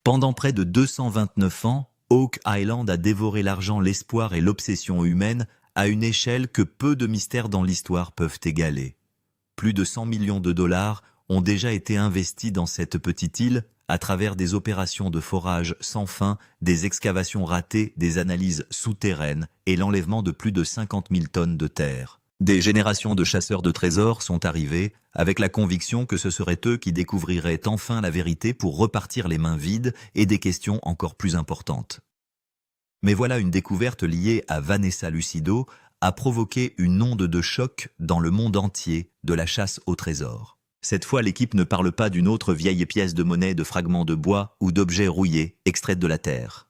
Pendant près de 229 ans, Oak Island a dévoré l'argent, l'espoir et l'obsession humaine à une échelle que peu de mystères dans l'histoire peuvent égaler. Plus de 100 millions de dollars ont déjà été investis dans cette petite île à travers des opérations de forage sans fin, des excavations ratées, des analyses souterraines et l'enlèvement de plus de 50 000 tonnes de terre. Des générations de chasseurs de trésors sont arrivés avec la conviction que ce seraient eux qui découvriraient enfin la vérité pour repartir les mains vides et des questions encore plus importantes. Mais voilà, une découverte liée à Vanessa Lucido a provoqué une onde de choc dans le monde entier de la chasse au trésor. Cette fois, l'équipe ne parle pas d'une autre vieille pièce de monnaie, de fragments de bois ou d'objets rouillés extraits de la terre.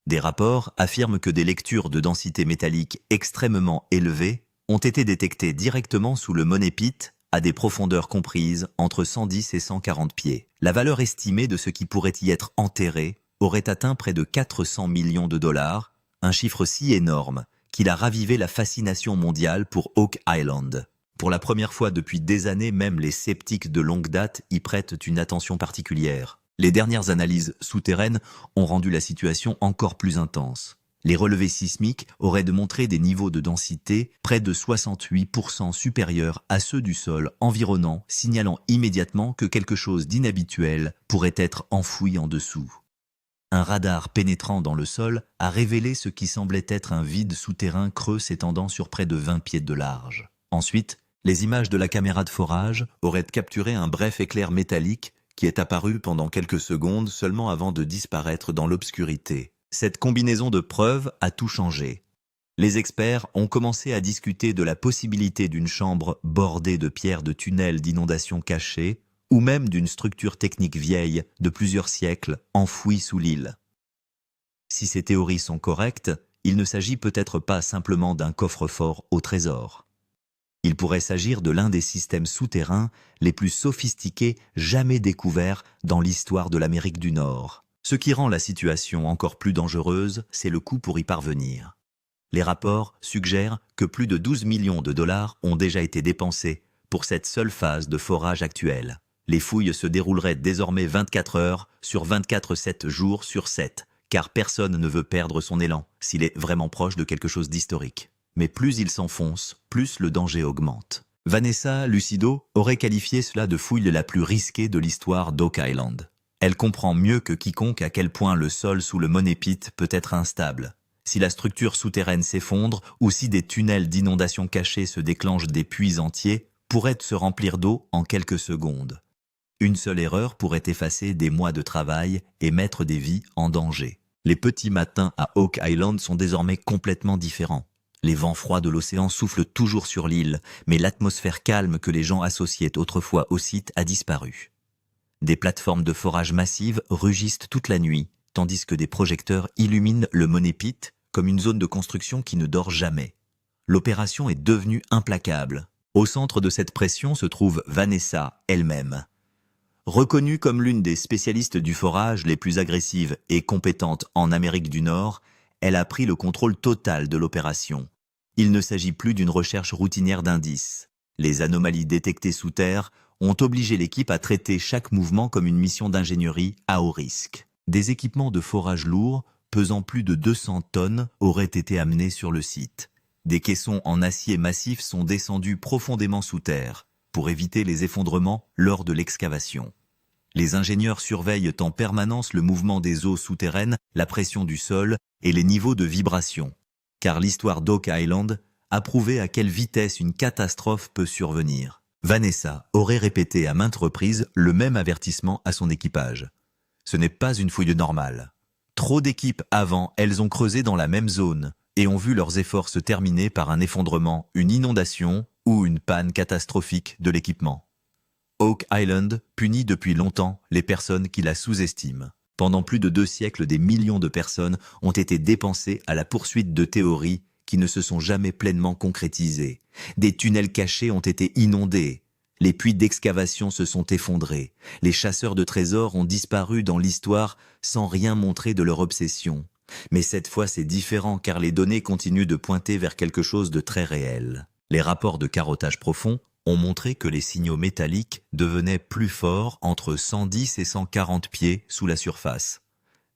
Des rapports affirment que des lectures de densité métallique extrêmement élevées ont été détectées directement sous le Money Pit à des profondeurs comprises entre 110 et 140 pieds. La valeur estimée de ce qui pourrait y être enterré aurait atteint près de 400 millions de dollars, un chiffre si énorme qu'il a ravivé la fascination mondiale pour Oak Island. Pour la première fois depuis des années, même les sceptiques de longue date y prêtent une attention particulière. Les dernières analyses souterraines ont rendu la situation encore plus intense. Les relevés sismiques auraient démontré des niveaux de densité près de 68% supérieurs à ceux du sol environnant, signalant immédiatement que quelque chose d'inhabituel pourrait être enfoui en dessous. Un radar pénétrant dans le sol a révélé ce qui semblait être un vide souterrain creux s'étendant sur près de 20 pieds de large. Ensuite, les images de la caméra de forage auraient capturé un bref éclair métallique qui est apparu pendant quelques secondes seulement avant de disparaître dans l'obscurité. Cette combinaison de preuves a tout changé. Les experts ont commencé à discuter de la possibilité d'une chambre bordée de pierres de tunnels d'inondation cachés ou même d'une structure technique vieille de plusieurs siècles enfouie sous l'île. Si ces théories sont correctes, il ne s'agit peut-être pas simplement d'un coffre-fort au trésor. Il pourrait s'agir de l'un des systèmes souterrains les plus sophistiqués jamais découverts dans l'histoire de l'Amérique du Nord. Ce qui rend la situation encore plus dangereuse, c'est le coût pour y parvenir. Les rapports suggèrent que plus de 12 millions de dollars ont déjà été dépensés pour cette seule phase de forage actuelle. Les fouilles se dérouleraient désormais 24 heures sur 24, 7 jours sur 7, car personne ne veut perdre son élan s'il est vraiment proche de quelque chose d'historique. Mais plus il s'enfonce, plus le danger augmente. Vanessa Lucido aurait qualifié cela de fouille la plus risquée de l'histoire d'Oak Island. Elle comprend mieux que quiconque à quel point le sol sous le Money Pit peut être instable. Si la structure souterraine s'effondre ou si des tunnels d'inondation cachés se déclenchent, des puits entiers pourraient se remplir d'eau en quelques secondes. Une seule erreur pourrait effacer des mois de travail et mettre des vies en danger. Les petits matins à Oak Island sont désormais complètement différents. Les vents froids de l'océan soufflent toujours sur l'île, mais l'atmosphère calme que les gens associaient autrefois au site a disparu. Des plateformes de forage massives rugissent toute la nuit, tandis que des projecteurs illuminent le Money Pit comme une zone de construction qui ne dort jamais. L'opération est devenue implacable. Au centre de cette pression se trouve Vanessa elle-même. Reconnue comme l'une des spécialistes du forage les plus agressives et compétentes en Amérique du Nord, elle a pris le contrôle total de l'opération. Il ne s'agit plus d'une recherche routinière d'indices. Les anomalies détectées sous terre ont obligé l'équipe à traiter chaque mouvement comme une mission d'ingénierie à haut risque. Des équipements de forage lourds, pesant plus de 200 tonnes, auraient été amenés sur le site. Des caissons en acier massif sont descendus profondément sous terre pour éviter les effondrements lors de l'excavation. Les ingénieurs surveillent en permanence le mouvement des eaux souterraines, la pression du sol et les niveaux de vibration. Car l'histoire d'Oak Island a prouvé à quelle vitesse une catastrophe peut survenir. Vanessa aurait répété à maintes reprises le même avertissement à son équipage. Ce n'est pas une fouille normale. Trop d'équipes avant, elles ont creusé dans la même zone et ont vu leurs efforts se terminer par un effondrement, une inondation ou une panne catastrophique de l'équipement. Oak Island punit depuis longtemps les personnes qui la sous-estiment. Pendant plus de 2 siècles, des millions de personnes ont été dépensées à la poursuite de théories qui ne se sont jamais pleinement concrétisées. Des tunnels cachés ont été inondés. Les puits d'excavation se sont effondrés. Les chasseurs de trésors ont disparu dans l'histoire sans rien montrer de leur obsession. Mais cette fois, c'est différent car les données continuent de pointer vers quelque chose de très réel. Les rapports de carottage profond ont montré que les signaux métalliques devenaient plus forts entre 110 et 140 pieds sous la surface.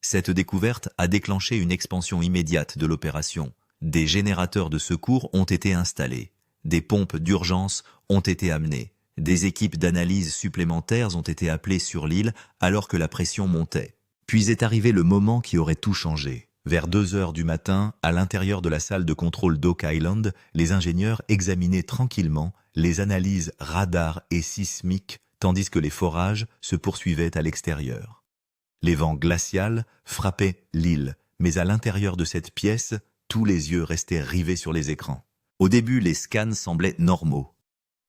Cette découverte a déclenché une expansion immédiate de l'opération. Des générateurs de secours ont été installés. Des pompes d'urgence ont été amenées. Des équipes d'analyse supplémentaires ont été appelées sur l'île alors que la pression montait. Puis est arrivé le moment qui aurait tout changé. Vers 2 heures du matin, à l'intérieur de la salle de contrôle d'Oak Island, les ingénieurs examinaient tranquillement les analyses radar et sismiques tandis que les forages se poursuivaient à l'extérieur. Les vents glacials frappaient l'île, mais à l'intérieur de cette pièce, tous les yeux restaient rivés sur les écrans. Au début, les scans semblaient normaux.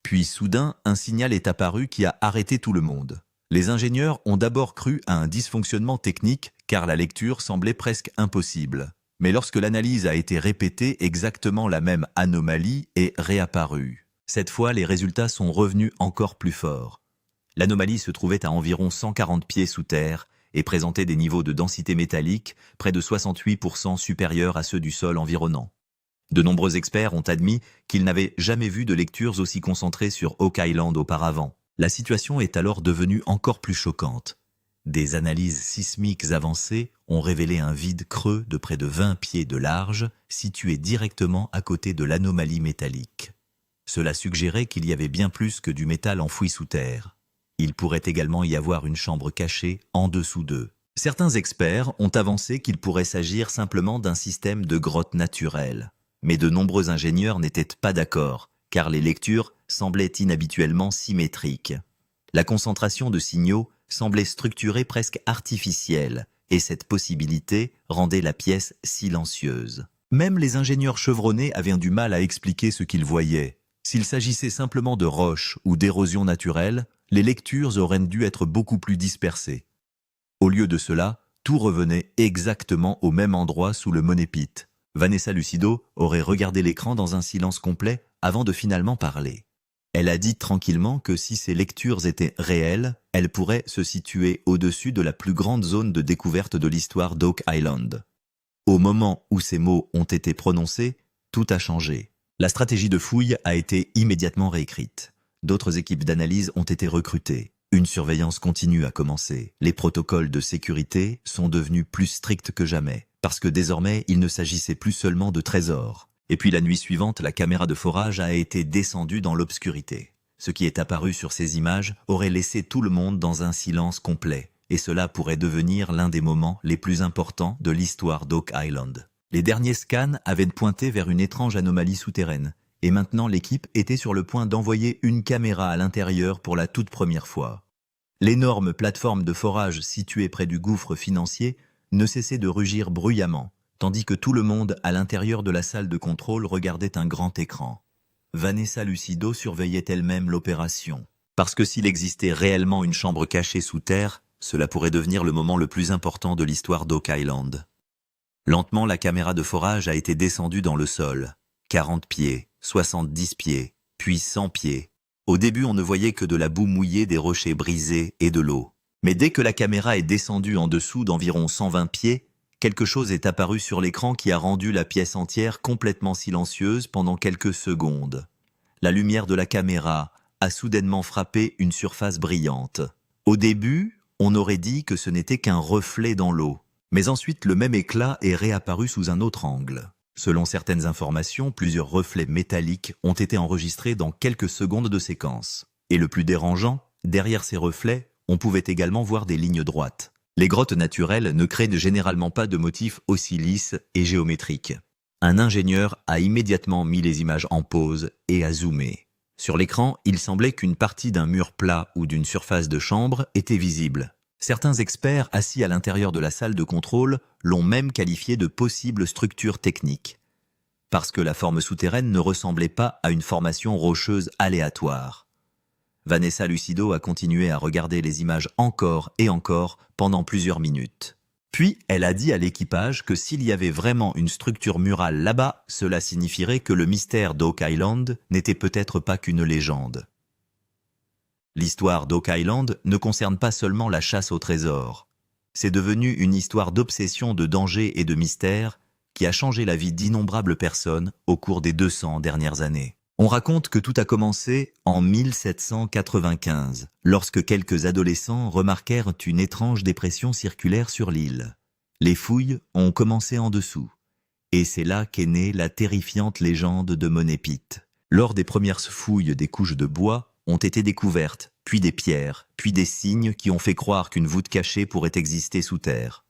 Puis soudain, un signal est apparu qui a arrêté tout le monde. Les ingénieurs ont d'abord cru à un dysfonctionnement technique car la lecture semblait presque impossible. Mais lorsque l'analyse a été répétée, exactement la même anomalie est réapparue. Cette fois, les résultats sont revenus encore plus forts. L'anomalie se trouvait à environ 140 pieds sous terre et présentait des niveaux de densité métallique près de 68% supérieurs à ceux du sol environnant. De nombreux experts ont admis qu'ils n'avaient jamais vu de lectures aussi concentrées sur Oak Island auparavant. La situation est alors devenue encore plus choquante. Des analyses sismiques avancées ont révélé un vide creux de près de 20 pieds de large, situé directement à côté de l'anomalie métallique. Cela suggérait qu'il y avait bien plus que du métal enfoui sous terre. Il pourrait également y avoir une chambre cachée en dessous d'eux. Certains experts ont avancé qu'il pourrait s'agir simplement d'un système de grotte naturelle. Mais de nombreux ingénieurs n'étaient pas d'accord, car les lectures semblaient inhabituellement symétriques. La concentration de signaux semblait structurée presque artificielle, et cette possibilité rendait la pièce silencieuse. Même les ingénieurs chevronnés avaient du mal à expliquer ce qu'ils voyaient. S'il s'agissait simplement de roches ou d'érosion naturelle, les lectures auraient dû être beaucoup plus dispersées. Au lieu de cela, tout revenait exactement au même endroit sous le monépite. Vanessa Lucido aurait regardé l'écran dans un silence complet avant de finalement parler. Elle a dit tranquillement que si ces lectures étaient réelles, elles pourraient se situer au-dessus de la plus grande zone de découverte de l'histoire d'Oak Island. Au moment où ces mots ont été prononcés, tout a changé. La stratégie de fouille a été immédiatement réécrite. D'autres équipes d'analyse ont été recrutées. Une surveillance continue a commencé. Les protocoles de sécurité sont devenus plus stricts que jamais, parce que désormais, il ne s'agissait plus seulement de trésors. Et puis la nuit suivante, la caméra de forage a été descendue dans l'obscurité. Ce qui est apparu sur ces images aurait laissé tout le monde dans un silence complet, et cela pourrait devenir l'un des moments les plus importants de l'histoire d'Oak Island. Les derniers scans avaient pointé vers une étrange anomalie souterraine, et maintenant l'équipe était sur le point d'envoyer une caméra à l'intérieur pour la toute première fois. L'énorme plateforme de forage située près du gouffre financier ne cessait de rugir bruyamment, tandis que tout le monde à l'intérieur de la salle de contrôle regardait un grand écran. Vanessa Lucido surveillait elle-même l'opération, parce que s'il existait réellement une chambre cachée sous terre, cela pourrait devenir le moment le plus important de l'histoire d'Oak Island. Lentement, la caméra de forage a été descendue dans le sol. 40 pieds, 70 pieds, puis 100 pieds. Au début, on ne voyait que de la boue mouillée, des rochers brisés et de l'eau. Mais dès que la caméra est descendue en dessous d'environ 120 pieds, quelque chose est apparu sur l'écran qui a rendu la pièce entière complètement silencieuse pendant quelques secondes. La lumière de la caméra a soudainement frappé une surface brillante. Au début, on aurait dit que ce n'était qu'un reflet dans l'eau. Mais ensuite, le même éclat est réapparu sous un autre angle. Selon certaines informations, plusieurs reflets métalliques ont été enregistrés dans quelques secondes de séquence. Et le plus dérangeant, derrière ces reflets, on pouvait également voir des lignes droites. Les grottes naturelles ne créent généralement pas de motifs aussi lisses et géométriques. Un ingénieur a immédiatement mis les images en pause et a zoomé. Sur l'écran, il semblait qu'une partie d'un mur plat ou d'une surface de chambre était visible. Certains experts assis à l'intérieur de la salle de contrôle l'ont même qualifié de possible structure technique, parce que la forme souterraine ne ressemblait pas à une formation rocheuse aléatoire. Vanessa Lucido a continué à regarder les images encore et encore pendant plusieurs minutes. Puis, elle a dit à l'équipage que s'il y avait vraiment une structure murale là-bas, cela signifierait que le mystère d'Oak Island n'était peut-être pas qu'une légende. L'histoire d'Oak Island ne concerne pas seulement la chasse au trésor. C'est devenu une histoire d'obsession, de danger et de mystère qui a changé la vie d'innombrables personnes au cours des 200 dernières années. On raconte que tout a commencé en 1795, lorsque quelques adolescents remarquèrent une étrange dépression circulaire sur l'île. Les fouilles ont commencé en dessous, et c'est là qu'est née la terrifiante légende de Monépite. Lors des premières fouilles, des couches de bois ont été découvertes, puis des pierres, puis des signes qui ont fait croire qu'une voûte cachée pourrait exister sous terre.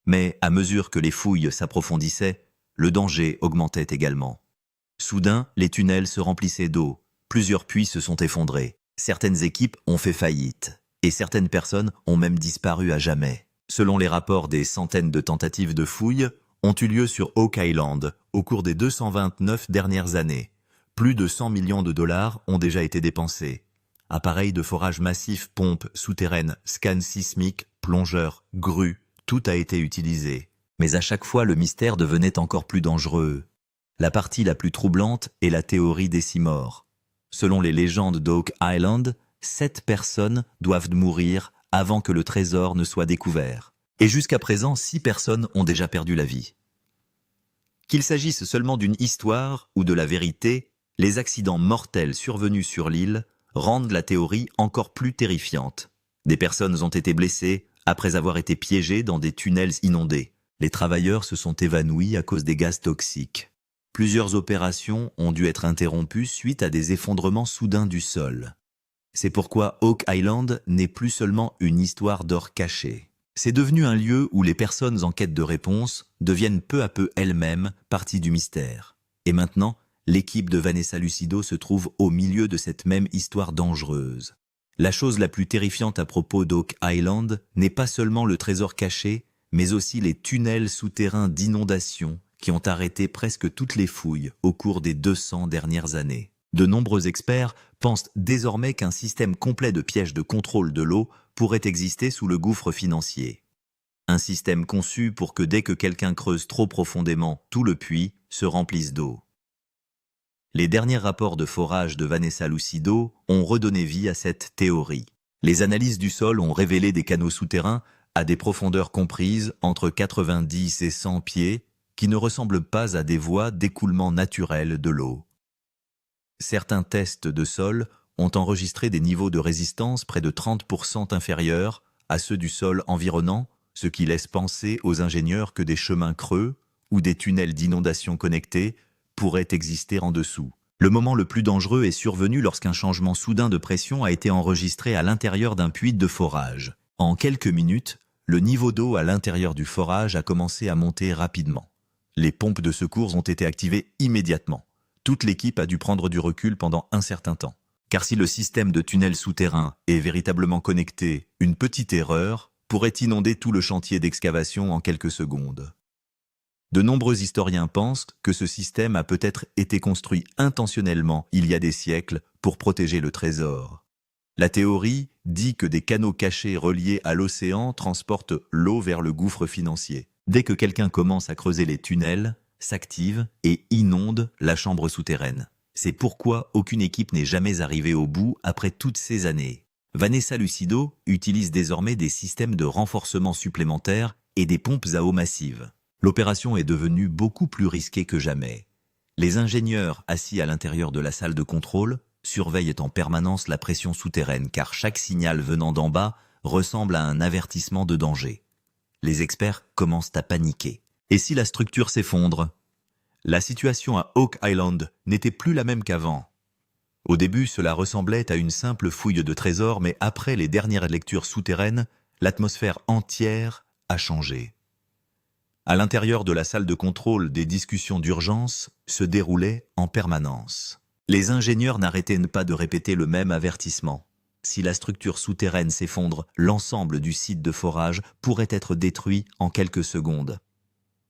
Mais à mesure que les fouilles s'approfondissaient, le danger augmentait également. Soudain, les tunnels se remplissaient d'eau, plusieurs puits se sont effondrés, certaines équipes ont fait faillite, et certaines personnes ont même disparu à jamais. Selon les rapports, des centaines de tentatives de fouilles ont eu lieu sur Oak Island au cours des 229 dernières années. Plus de 100 millions de dollars ont déjà été dépensés. Appareils de forage massifs, pompes souterraines, scans sismiques, plongeurs, grues, tout a été utilisé. Mais à chaque fois, le mystère devenait encore plus dangereux. La partie la plus troublante est la théorie des 6 morts. Selon les légendes d'Oak Island, 7 personnes doivent mourir avant que le trésor ne soit découvert. Et jusqu'à présent, 6 personnes ont déjà perdu la vie. Qu'il s'agisse seulement d'une histoire ou de la vérité, les accidents mortels survenus sur l'île rendent la théorie encore plus terrifiante. Des personnes ont été blessées après avoir été piégées dans des tunnels inondés. Les travailleurs se sont évanouis à cause des gaz toxiques. Plusieurs opérations ont dû être interrompues suite à des effondrements soudains du sol. C'est pourquoi Oak Island n'est plus seulement une histoire d'or caché. C'est devenu un lieu où les personnes en quête de réponses deviennent peu à peu elles-mêmes partie du mystère. Et maintenant, l'équipe de Vanessa Lucido se trouve au milieu de cette même histoire dangereuse. La chose la plus terrifiante à propos d'Oak Island n'est pas seulement le trésor caché, mais aussi les tunnels souterrains d'inondation qui ont arrêté presque toutes les fouilles au cours des 200 dernières années. De nombreux experts pensent désormais qu'un système complet de pièges de contrôle de l'eau pourrait exister sous le gouffre financier. Un système conçu pour que dès que quelqu'un creuse trop profondément, tout le puits se remplisse d'eau. Les derniers rapports de forage de Vanessa Lucido ont redonné vie à cette théorie. Les analyses du sol ont révélé des canaux souterrains à des profondeurs comprises entre 90 et 100 pieds, qui ne ressemblent pas à des voies d'écoulement naturel de l'eau. Certains tests de sol ont enregistré des niveaux de résistance près de 30% inférieurs à ceux du sol environnant, ce qui laisse penser aux ingénieurs que des chemins creux ou des tunnels d'inondation connectés pourraient exister en dessous. Le moment le plus dangereux est survenu lorsqu'un changement soudain de pression a été enregistré à l'intérieur d'un puits de forage. En quelques minutes, le niveau d'eau à l'intérieur du forage a commencé à monter rapidement. Les pompes de secours ont été activées immédiatement. Toute l'équipe a dû prendre du recul pendant un certain temps. Car si le système de tunnels souterrains est véritablement connecté, une petite erreur pourrait inonder tout le chantier d'excavation en quelques secondes. De nombreux historiens pensent que ce système a peut-être été construit intentionnellement il y a des siècles pour protéger le trésor. La théorie dit que des canaux cachés reliés à l'océan transportent l'eau vers le gouffre financier. Dès que quelqu'un commence à creuser les tunnels, s'active et inonde la chambre souterraine. C'est pourquoi aucune équipe n'est jamais arrivée au bout après toutes ces années. Vanessa Lucido utilise désormais des systèmes de renforcement supplémentaires et des pompes à eau massive. L'opération est devenue beaucoup plus risquée que jamais. Les ingénieurs assis à l'intérieur de la salle de contrôle surveillent en permanence la pression souterraine car chaque signal venant d'en bas ressemble à un avertissement de danger. Les experts commencent à paniquer. Et si la structure s'effondre? La situation à Oak Island n'était plus la même qu'avant. Au début, cela ressemblait à une simple fouille de trésors, mais après les dernières lectures souterraines, l'atmosphère entière a changé. À l'intérieur de la salle de contrôle, des discussions d'urgence se déroulaient en permanence. Les ingénieurs n'arrêtaient pas de répéter le même avertissement. Si la structure souterraine s'effondre, l'ensemble du site de forage pourrait être détruit en quelques secondes.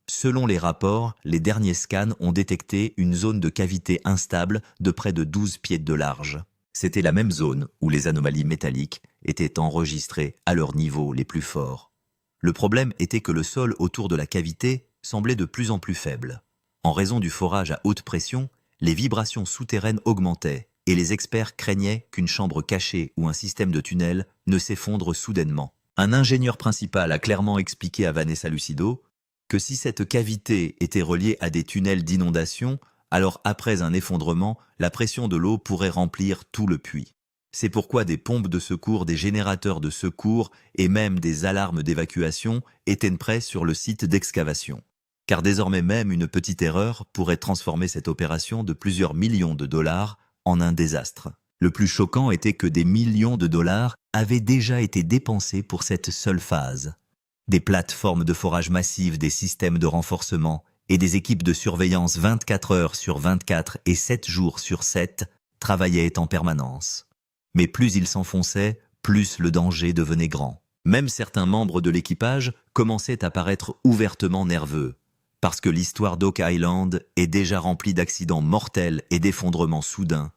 Selon les rapports, les derniers scans ont détecté une zone de cavité instable de près de 12 pieds de large. C'était la même zone où les anomalies métalliques étaient enregistrées à leurs niveaux les plus forts. Le problème était que le sol autour de la cavité semblait de plus en plus faible. En raison du forage à haute pression, les vibrations souterraines augmentaient et les experts craignaient qu'une chambre cachée ou un système de tunnel ne s'effondre soudainement. Un ingénieur principal a clairement expliqué à Vanessa Lucido que si cette cavité était reliée à des tunnels d'inondation, Alors après un effondrement, la pression de l'eau pourrait remplir tout le puits. C'est pourquoi des pompes de secours, des générateurs de secours et même des alarmes d'évacuation étaient prêts sur le site d'excavation. Car désormais même une petite erreur pourrait transformer cette opération de plusieurs millions de dollars en un désastre. Le plus choquant était que des millions de dollars avaient déjà été dépensés pour cette seule phase. Des plateformes de forage massives, des systèmes de renforcement et des équipes de surveillance 24 heures sur 24 et 7 jours sur 7 travaillaient en permanence. Mais plus ils s'enfonçaient, plus le danger devenait grand. Même certains membres de l'équipage commençaient à paraître ouvertement nerveux, parce que l'histoire d'Oak Island est déjà remplie d'accidents mortels et d'effondrements soudains.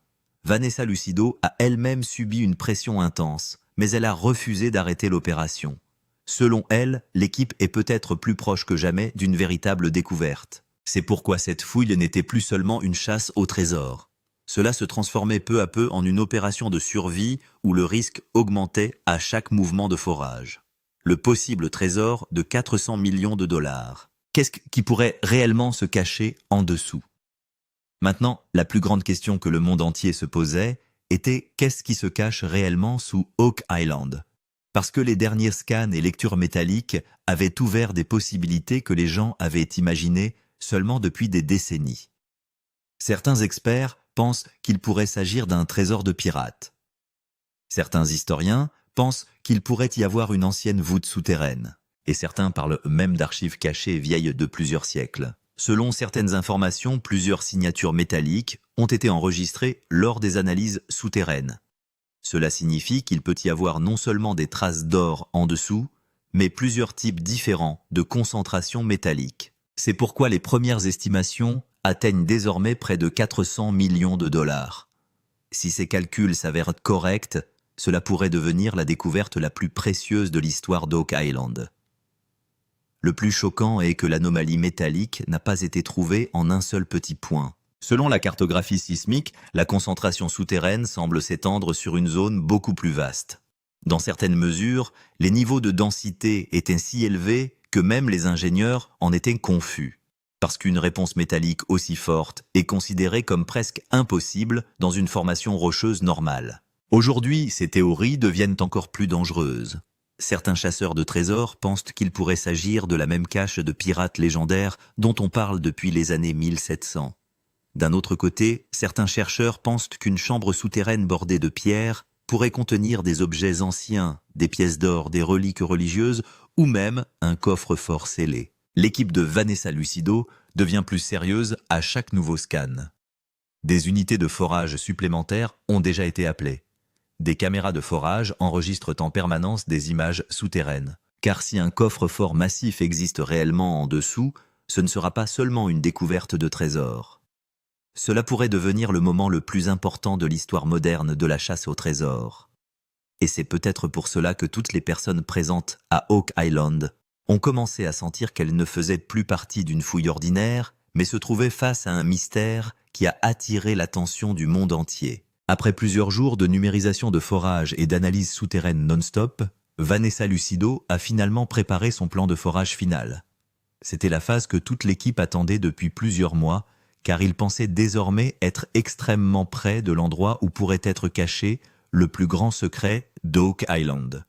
Vanessa Lucido a elle-même subi une pression intense, mais elle a refusé d'arrêter l'opération. Selon elle, l'équipe est peut-être plus proche que jamais d'une véritable découverte. C'est pourquoi cette fouille n'était plus seulement une chasse au trésor. Cela se transformait peu à peu en une opération de survie où le risque augmentait à chaque mouvement de forage. Le possible trésor de 400 millions de dollars. Qu'est-ce qui pourrait réellement se cacher en dessous? Maintenant, la plus grande question que le monde entier se posait était qu'est-ce qui se cache réellement sous Oak Island? Parce que les derniers scans et lectures métalliques avaient ouvert des possibilités que les gens avaient imaginées seulement depuis des décennies. Certains experts pensent qu'il pourrait s'agir d'un trésor de pirates. Certains historiens pensent qu'il pourrait y avoir une ancienne voûte souterraine. Et certains parlent même d'archives cachées vieilles de plusieurs siècles. Selon certaines informations, plusieurs signatures métalliques ont été enregistrées lors des analyses souterraines. Cela signifie qu'il peut y avoir non seulement des traces d'or en dessous, mais plusieurs types différents de concentration métallique. C'est pourquoi les premières estimations atteignent désormais près de 400 millions de dollars. Si ces calculs s'avèrent corrects, cela pourrait devenir la découverte la plus précieuse de l'histoire d'Oak Island. Le plus choquant est que l'anomalie métallique n'a pas été trouvée en un seul petit point. Selon la cartographie sismique, la concentration souterraine semble s'étendre sur une zone beaucoup plus vaste. Dans certaines mesures, les niveaux de densité étaient si élevés que même les ingénieurs en étaient confus, parce qu'une réponse métallique aussi forte est considérée comme presque impossible dans une formation rocheuse normale. Aujourd'hui, ces théories deviennent encore plus dangereuses. Certains chasseurs de trésors pensent qu'il pourrait s'agir de la même cache de pirates légendaires dont on parle depuis les années 1700. D'un autre côté, certains chercheurs pensent qu'une chambre souterraine bordée de pierres pourrait contenir des objets anciens, des pièces d'or, des reliques religieuses ou même un coffre-fort scellé. L'équipe de Vanessa Lucido devient plus sérieuse à chaque nouveau scan. Des unités de forage supplémentaires ont déjà été appelées. Des caméras de forage enregistrent en permanence des images souterraines. Car si un coffre-fort massif existe réellement en dessous, ce ne sera pas seulement une découverte de trésors. Cela pourrait devenir le moment le plus important de l'histoire moderne de la chasse au trésor. Et c'est peut-être pour cela que toutes les personnes présentes à Oak Island ont commencé à sentir qu'elles ne faisaient plus partie d'une fouille ordinaire, mais se trouvaient face à un mystère qui a attiré l'attention du monde entier. Après plusieurs jours de numérisation de forage et d'analyse souterraine non-stop, Vanessa Lucido a finalement préparé son plan de forage final. C'était la phase que toute l'équipe attendait depuis plusieurs mois, car il pensait désormais être extrêmement près de l'endroit où pourrait être caché le plus grand secret d'Oak Island.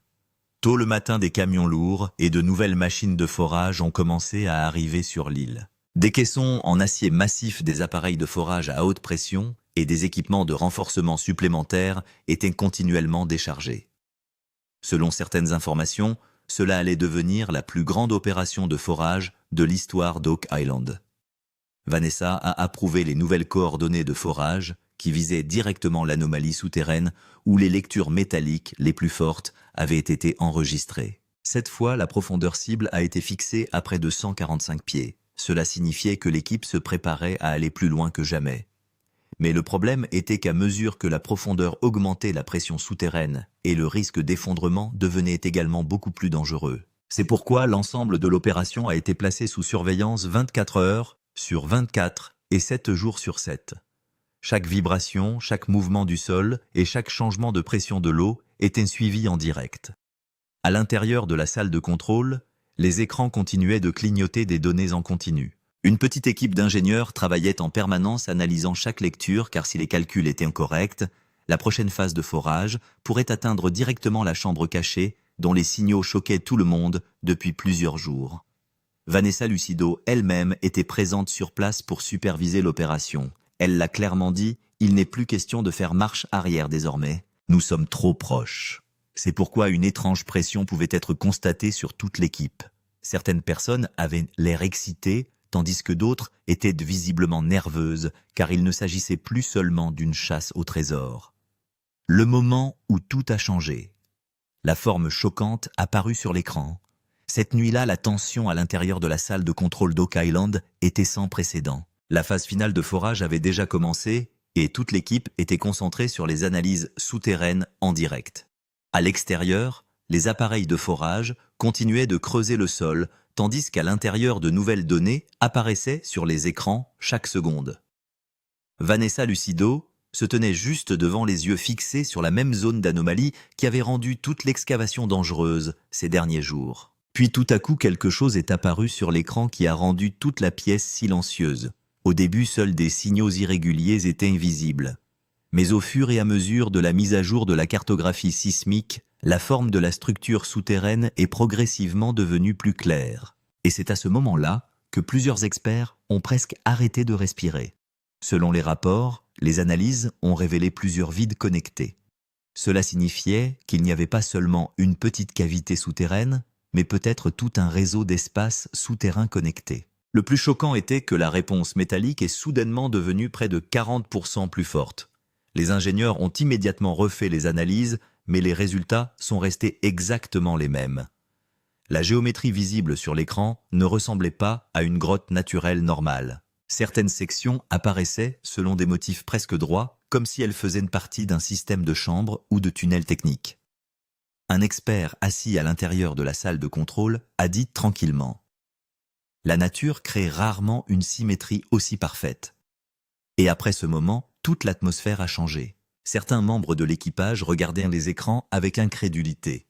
Tôt le matin, des camions lourds et de nouvelles machines de forage ont commencé à arriver sur l'île. Des caissons en acier massif, des appareils de forage à haute pression et des équipements de renforcement supplémentaires étaient continuellement déchargés. Selon certaines informations, cela allait devenir la plus grande opération de forage de l'histoire d'Oak Island. Vanessa a approuvé les nouvelles coordonnées de forage qui visaient directement l'anomalie souterraine où les lectures métalliques les plus fortes avaient été enregistrées. Cette fois, la profondeur cible a été fixée à près de 145 pieds. Cela signifiait que l'équipe se préparait à aller plus loin que jamais. Mais le problème était qu'à mesure que la profondeur augmentait, la pression souterraine et le risque d'effondrement devenaient également beaucoup plus dangereux. C'est pourquoi l'ensemble de l'opération a été placé sous surveillance 24 heures sur 24 et 7 jours sur 7. Chaque vibration, chaque mouvement du sol et chaque changement de pression de l'eau étaient suivis en direct. À l'intérieur de la salle de contrôle, les écrans continuaient de clignoter des données en continu. Une petite équipe d'ingénieurs travaillait en permanence analysant chaque lecture car si les calculs étaient corrects, la prochaine phase de forage pourrait atteindre directement la chambre cachée dont les signaux choquaient tout le monde depuis plusieurs jours. Vanessa Lucido elle-même était présente sur place pour superviser l'opération. Elle l'a clairement dit, il n'est plus question de faire marche arrière désormais. Nous sommes trop proches. C'est pourquoi une étrange pression pouvait être constatée sur toute l'équipe. Certaines personnes avaient l'air excitées, tandis que d'autres étaient visiblement nerveuses, car il ne s'agissait plus seulement d'une chasse au trésor. Le moment où tout a changé. La forme choquante apparut sur l'écran. Cette nuit-là, la tension à l'intérieur de la salle de contrôle d'Oak Island était sans précédent. La phase finale de forage avait déjà commencé et toute l'équipe était concentrée sur les analyses souterraines en direct. À l'extérieur, les appareils de forage continuaient de creuser le sol, tandis qu'à l'intérieur de nouvelles données apparaissaient sur les écrans chaque seconde. Vanessa Lucido se tenait juste devant les yeux fixés sur la même zone d'anomalie qui avait rendu toute l'excavation dangereuse ces derniers jours. Puis tout à coup quelque chose est apparu sur l'écran qui a rendu toute la pièce silencieuse. Au début, seuls des signaux irréguliers étaient visibles. Mais au fur et à mesure de la mise à jour de la cartographie sismique, la forme de la structure souterraine est progressivement devenue plus claire. Et c'est à ce moment-là que plusieurs experts ont presque arrêté de respirer. Selon les rapports, les analyses ont révélé plusieurs vides connectés. Cela signifiait qu'il n'y avait pas seulement une petite cavité souterraine, mais peut-être tout un réseau d'espaces souterrains connectés. Le plus choquant était que la réponse métallique est soudainement devenue près de 40% plus forte. Les ingénieurs ont immédiatement refait les analyses, mais les résultats sont restés exactement les mêmes. La géométrie visible sur l'écran ne ressemblait pas à une grotte naturelle normale. Certaines sections apparaissaient selon des motifs presque droits, comme si elles faisaient partie d'un système de chambres ou de tunnels techniques. Un expert assis à l'intérieur de la salle de contrôle a dit tranquillement « La nature crée rarement une symétrie aussi parfaite. » Et après ce moment, toute l'atmosphère a changé. Certains membres de l'équipage regardaient les écrans avec incrédulité.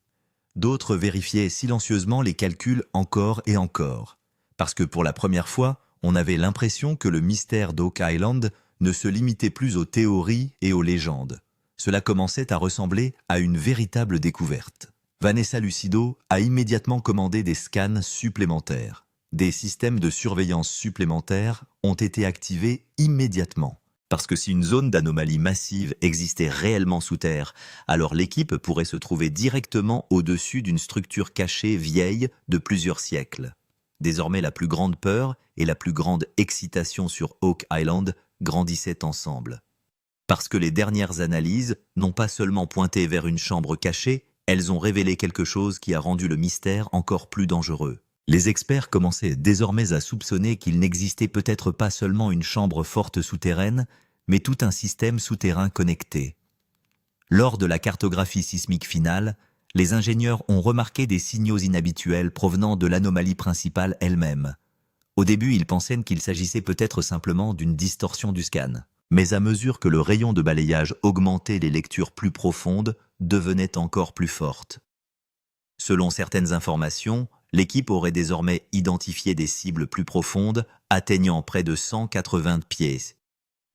D'autres vérifiaient silencieusement les calculs encore et encore. Parce que pour la première fois, on avait l'impression que le mystère d'Oak Island ne se limitait plus aux théories et aux légendes. Cela commençait à ressembler à une véritable découverte. Vanessa Lucido a immédiatement commandé des scans supplémentaires. Des systèmes de surveillance supplémentaires ont été activés immédiatement. Parce que si une zone d'anomalie massive existait réellement sous terre, alors l'équipe pourrait se trouver directement au-dessus d'une structure cachée vieille de plusieurs siècles. Désormais, la plus grande peur et la plus grande excitation sur Oak Island grandissaient ensemble. Parce que les dernières analyses n'ont pas seulement pointé vers une chambre cachée, elles ont révélé quelque chose qui a rendu le mystère encore plus dangereux. Les experts commençaient désormais à soupçonner qu'il n'existait peut-être pas seulement une chambre forte souterraine, mais tout un système souterrain connecté. Lors de la cartographie sismique finale, les ingénieurs ont remarqué des signaux inhabituels provenant de l'anomalie principale elle-même. Au début, ils pensaient qu'il s'agissait peut-être simplement d'une distorsion du scan. Mais à mesure que le rayon de balayage augmentait, les lectures plus profondes devenaient encore plus fortes. Selon certaines informations, l'équipe aurait désormais identifié des cibles plus profondes, atteignant près de 180 pieds.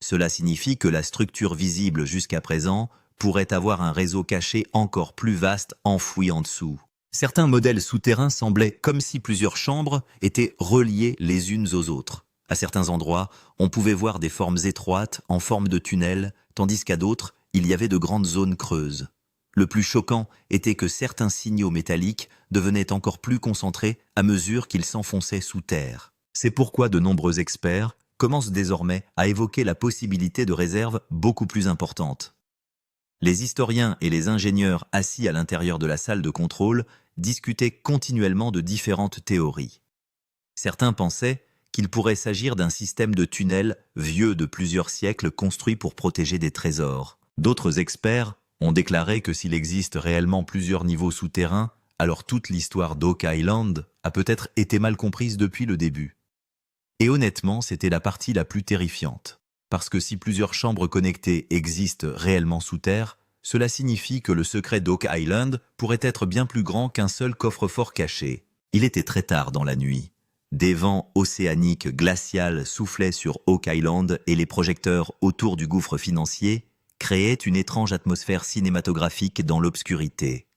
Cela signifie que la structure visible jusqu'à présent pourrait avoir un réseau caché encore plus vaste enfoui en dessous. Certains modèles souterrains semblaient comme si plusieurs chambres étaient reliées les unes aux autres. À certains endroits, on pouvait voir des formes étroites en forme de tunnels, tandis qu'à d'autres, il y avait de grandes zones creuses. Le plus choquant était que certains signaux métalliques devenaient encore plus concentrés à mesure qu'ils s'enfonçaient sous terre. C'est pourquoi de nombreux experts commencent désormais à évoquer la possibilité de réserves beaucoup plus importantes. Les historiens et les ingénieurs assis à l'intérieur de la salle de contrôle discutaient continuellement de différentes théories. Certains pensaient qu'il pourrait s'agir d'un système de tunnels vieux de plusieurs siècles construit pour protéger des trésors. D'autres experts ont déclaré que s'il existe réellement plusieurs niveaux souterrains, alors toute l'histoire d'Oak Island a peut-être été mal comprise depuis le début. Et honnêtement, c'était la partie la plus terrifiante. Parce que si plusieurs chambres connectées existent réellement sous terre, cela signifie que le secret d'Oak Island pourrait être bien plus grand qu'un seul coffre-fort caché. Il était très tard dans la nuit. Des vents océaniques glaciales soufflaient sur Oak Island et les projecteurs autour du gouffre financier créaient une étrange atmosphère cinématographique dans l'obscurité.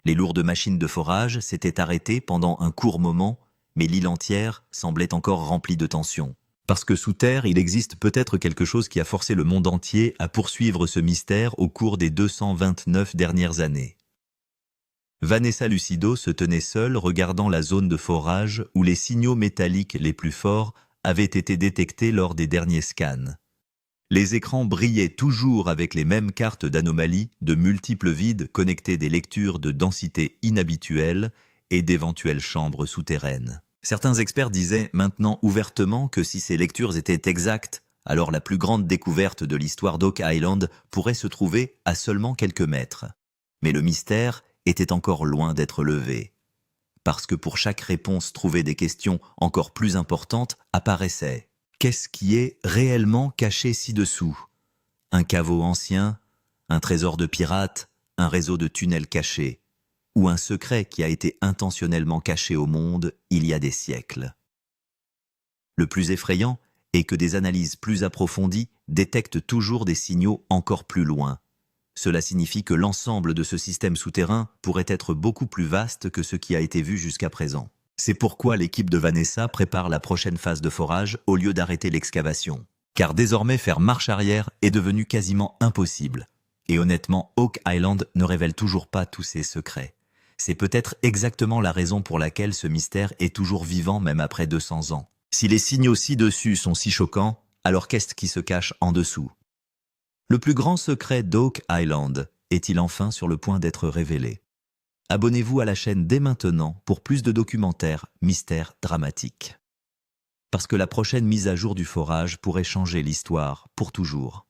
Les lourdes machines de forage s'étaient arrêtées pendant un court moment, mais l'île entière semblait encore remplie de tension. Parce que sous terre, il existe peut-être quelque chose qui a forcé le monde entier à poursuivre ce mystère au cours des 229 dernières années. Vanessa Lucido se tenait seule regardant la zone de forage où les signaux métalliques les plus forts avaient été détectés lors des derniers scans. Les écrans brillaient toujours avec les mêmes cartes d'anomalies, de multiples vides connectés des lectures de densité inhabituelle et d'éventuelles chambres souterraines. Certains experts disaient maintenant ouvertement que si ces lectures étaient exactes, alors la plus grande découverte de l'histoire d'Oak Island pourrait se trouver à seulement quelques mètres. Mais le mystère était encore loin d'être levé. Parce que pour chaque réponse trouvée, des questions encore plus importantes apparaissaient. Qu'est-ce qui est réellement caché ci-dessous? Un caveau ancien, un trésor de pirates, un réseau de tunnels cachés, ou un secret qui a été intentionnellement caché au monde il y a des siècles. Le plus effrayant est que des analyses plus approfondies détectent toujours des signaux encore plus loin. Cela signifie que l'ensemble de ce système souterrain pourrait être beaucoup plus vaste que ce qui a été vu jusqu'à présent. C'est pourquoi l'équipe de Vanessa prépare la prochaine phase de forage au lieu d'arrêter l'excavation. Car désormais faire marche arrière est devenu quasiment impossible. Et honnêtement, Oak Island ne révèle toujours pas tous ses secrets. C'est peut-être exactement la raison pour laquelle ce mystère est toujours vivant même après 200 ans. Si les signaux ci-dessus sont si choquants, alors qu'est-ce qui se cache en dessous? Le plus grand secret d'Oak Island est-il enfin sur le point d'être révélé? Abonnez-vous à la chaîne dès maintenant pour plus de documentaires mystères dramatiques. Parce que la prochaine mise à jour du forage pourrait changer l'histoire pour toujours.